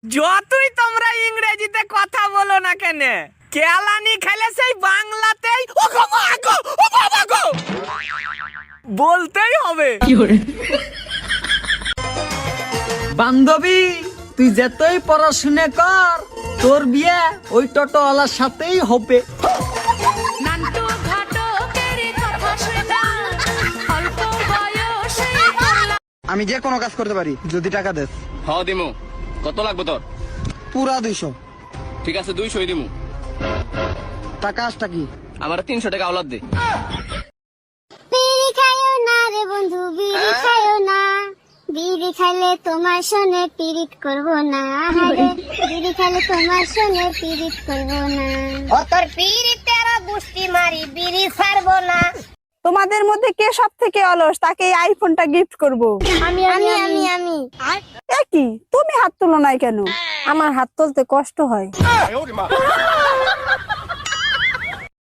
যতই তোমরা ইংরেজিতে কথা বলো না কেন, কেলানি খেলে সেই বাংলাতেই ও গো মা গো, ও বাবা গো বলতেই হবে। বান্ধবী, তুই যতই পড়াশুনে কর, তোর বিয়ে ওই টোটোওয়ালার সাথেই হবে। আমি যে কোনো কাজ করতে পারি যদি টাকা দেস। হ দিমু। কত লাগবে তোর? পুরা 200। ঠিক আছে 200 দিমু। টাকা আসটা কি? আমার 300 টাকা আওলাদ দে। বিড়ি খাইও না রে বন্ধু, বিড়ি খাইও না। বিড়ি খাইলে তোমার সনে পিরিত করবো না। বিড়ি খাইলে তোমার সনে পিরিত করবো না। ও তোর পিরিতের গুষ্টি মারি বিড়ি ছাড়বো না। তোমাদের মধ্যে কে সব থেকে অলস, তাকে এই আইফোনটা গিফট করব। আমি আমি আমি আমি কি তুমি হাত তুলো নাই কেন? আমার হাত তুলতে কষ্ট হয়।